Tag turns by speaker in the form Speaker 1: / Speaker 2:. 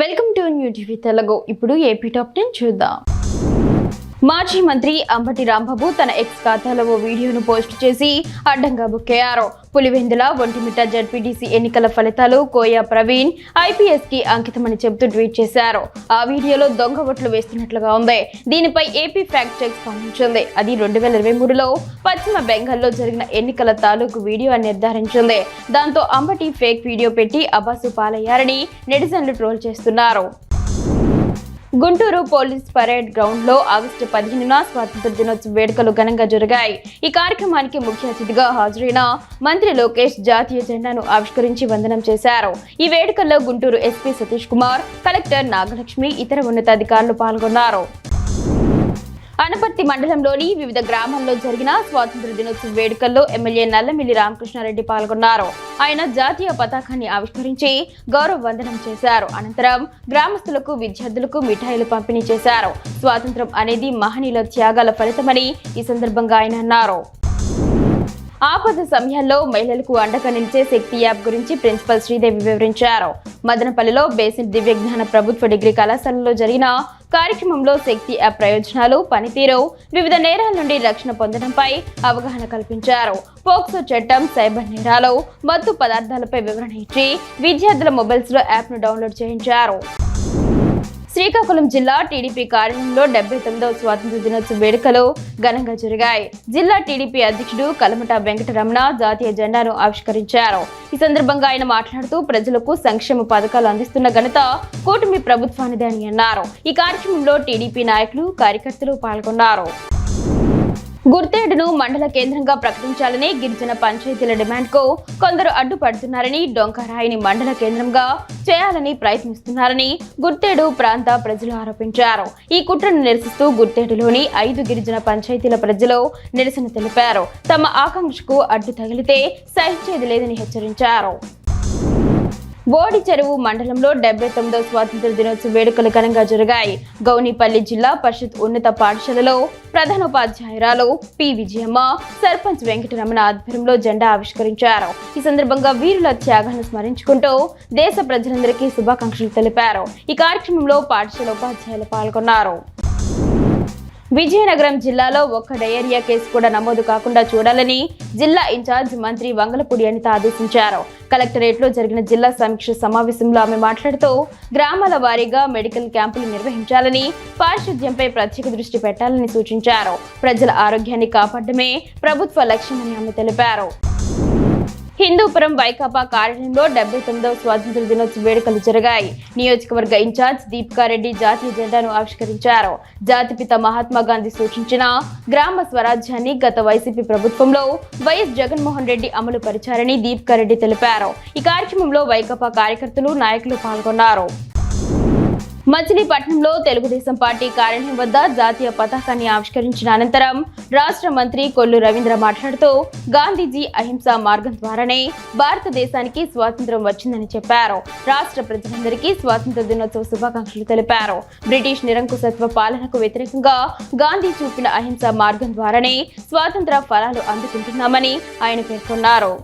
Speaker 1: Welcome to new TV Telugu. ఇప్పుడు AP top 10 చూద్దాం. మాజీ మంత్రి అంబటి రాంబాబు తన ఎక్స్ ఖాతాలో ఓ వీడియోను పోస్ట్ చేసి అడ్డంగా బుక్కయ్యారు. పులివెందుల ఒంటిమిట్ట జడ్పీటీసీ ఎన్నికల ఫలితాలు కోయా ప్రవీణ్ ఐపీఎస్ కి అంకితమని చెబుతూ ట్వీట్ చేశారు. ఆ వీడియోలో దొంగ ఓట్లు వేస్తున్నట్లుగా ఉంది. దీనిపై ఏపీ ఫ్యాక్ట్ చెక్ స్పందించింది. అది 2023లో పశ్చిమ బెంగాల్లో జరిగిన ఎన్నికల తాలూకు వీడియో అని నిర్ధారించింది. దాంతో అంబటి ఫేక్ వీడియో పెట్టి అబాసు పాలయ్యారని నెటిజన్లు ట్రోల్ చేస్తున్నారు. గుంటూరు పోలీస్ పరేడ్ గ్రౌండ్ లో ఆగస్టు 15న స్వాతంత్ర దినోత్సవ వేడుకలు ఘనంగా జరిగాయి. ఈ కార్యక్రమానికి ముఖ్య అతిథిగా హాజరైన మంత్రి లోకేష్ జాతీయ జెండాను ఆవిష్కరించి వందనం చేశారు. ఈ వేడుకల్లో గుంటూరు ఎస్పీ సతీష్ కుమార్, కలెక్టర్ నాగలక్ష్మి, ఇతర ఉన్నతాధికారులు పాల్గొన్నారు. అనపర్తి మండలంలోని వివిధ గ్రామాల్లో జరిగిన స్వాతంత్ర దినోత్సవ వేడుకల్లో ఎమ్మెల్యే నల్లమిల్లి రామకృష్ణారెడ్డి పాల్గొన్నారు. ఆయన జాతీయ పతాకాన్ని ఆవిష్కరించి గౌరవ వందనం చేశారు. అనంతరం గ్రామస్తులకు, విద్యార్థులకు మిఠాయిలు పంపిణీ చేశారు. స్వాతంత్రం అనేది మహనీయుల త్యాగాల ఫలితమని ఈ సందర్భంగా ఆయన అన్నారు. ఆపద సమయాల్లో మహిళలకు అండగా నిలిచే శక్తి యాప్ గురించి ప్రిన్సిపల్ శ్రీదేవి వివరించారు. మదనపల్లిలో బేసిక్ దివ్య జ్ఞాన ప్రభుత్వ డిగ్రీ కళాశాలలో జరిగిన కార్యక్రమంలో శక్తి యాప్ ప్రయోజనాలు, పనితీరు, వివిధ నేరాల నుండి రక్షణ పొందడంపై అవగాహన కల్పించారు. పోక్సో చట్టం, సైబర్ నేరాలు, మత్తు పదార్థాలపై వివరణ ఇచ్చి విద్యార్థుల మొబైల్స్ లో యాప్ ను డౌన్లోడ్ చేయించారు. శ్రీకాకుళం జిల్లా టీడీపీ కార్యాలయంలో 79వ స్వాతంత్ర దినోత్సవ వేడుకలు ఘనంగా జరిగాయి. జిల్లా టీడీపీ అధ్యక్షుడు కలమట వెంకటరమణ జాతీయ జెండాను ఆవిష్కరించారు. ఈ సందర్భంగా ఆయన మాట్లాడుతూ ప్రజలకు సంక్షేమ పథకాలు అందిస్తున్న ఘనత కూటమి ప్రభుత్వానిదే అని అన్నారు. ఈ కార్యక్రమంలో టీడీపీ నాయకులు, కార్యకర్తలు పాల్గొన్నారు. గుర్తేడును మండల కేంద్రంగా ప్రకటించాలని గిరిజన పంచాయతీల డిమాండ్కు కొందరు అడ్డుపడుతున్నారని, డొంకరాయిని మండల కేంద్రంగా చేయాలని ప్రయత్నిస్తున్నారని గుర్తేడు ప్రాంత ప్రజలు ఆరోపించారు. ఈ కుట్రను నిరసిస్తూ గుర్తేడులోని 5 గిరిజన పంచాయతీల ప్రజలు నిరసన తెలిపారు. తమ ఆకాంక్షకు అడ్డు తగిలితే సహించేది లేదని హెచ్చరించారు. బోడి చెరువు మండలంలో 79వ స్వాతంత్ర దినోత్సవ వేడుకలు ఘనంగా జరిగాయి. గౌనిపల్లి జిల్లా పరిషత్ ఉన్నత పాఠశాలలో ప్రధానోపాధ్యాయురాలు పి విజయమ్మ, సర్పంచ్ వెంకటరమణ ఆధ్వర్యంలో జెండా ఆవిష్కరించారు. ఈ సందర్భంగా వీరుల త్యాగాలను స్మరించుకుంటూ దేశ ప్రజలందరికీ శుభాకాంక్షలు తెలిపారు. ఈ కార్యక్రమంలో పాఠశాల ఉపాధ్యాయులు పాల్గొన్నారు. విజయనగరం జిల్లాలో ఒక్క డయేరియా కేసు కూడా నమోదు కాకుండా చూడాలని జిల్లా ఇన్ఛార్జ్ మంత్రి వంగలపూడి అనిత ఆదేశించారు. కలెక్టరేట్లో జరిగిన జిల్లా సమీక్ష సమావేశంలో ఆమె మాట్లాడుతూ గ్రామాల వారీగా మెడికల్ క్యాంపులు నిర్వహించాలని, పారిశుధ్యంపై ప్రత్యేక దృష్టి పెట్టాలని సూచించారు. ప్రజల ఆరోగ్యాన్ని కాపాడమే ప్రభుత్వ లక్ష్యమని ఆమె తెలిపారు. హిందూపురం వైకాపా కార్యాలయంలో 79వ స్వాతంత్ర దినోత్సవ వేడుకలు జరిగాయి. నియోజకవర్గ ఇన్ఛార్జ్ దీపికారెడ్డి జాతీయ జెండాను ఆవిష్కరించారు. జాతిపిత మహాత్మా గాంధీ సూచించిన గ్రామ స్వరాజ్యాన్ని గత వైసీపీ ప్రభుత్వంలో వైఎస్ జగన్మోహన్ రెడ్డి అమలు పరిచారని దీపికారెడ్డి తెలిపారు. ఈ కార్యక్రమంలో వైకాపా కార్యకర్తలు, నాయకులు పాల్గొన్నారు. మచిలీపట్నంలో తెలుగుదేశం పార్టీ కార్యాలయం వద్ద జాతీయ పతాకాన్ని ఆవిష్కరించిన అనంతరం రాష్ట్ర మంత్రి కొల్లు రవీంద్ర మాట్లాడుతూ గాంధీజీ అహింసా మార్గం ద్వారానే భారతదేశానికి స్వాతంత్ర్యం వచ్చిందని చెప్పారు. రాష్ట్ర ప్రజలందరికీ స్వాతంత్ర దినోత్సవ శుభాకాంక్షలు తెలిపారు. బ్రిటిష్ నిరంకుశత్వ పాలనకు వ్యతిరేకంగా గాంధీ చూపిన అహింసా మార్గం ద్వారానే స్వాతంత్ర ఫలాలు అందుకుంటున్నామని ఆయన పేర్కొన్నారు.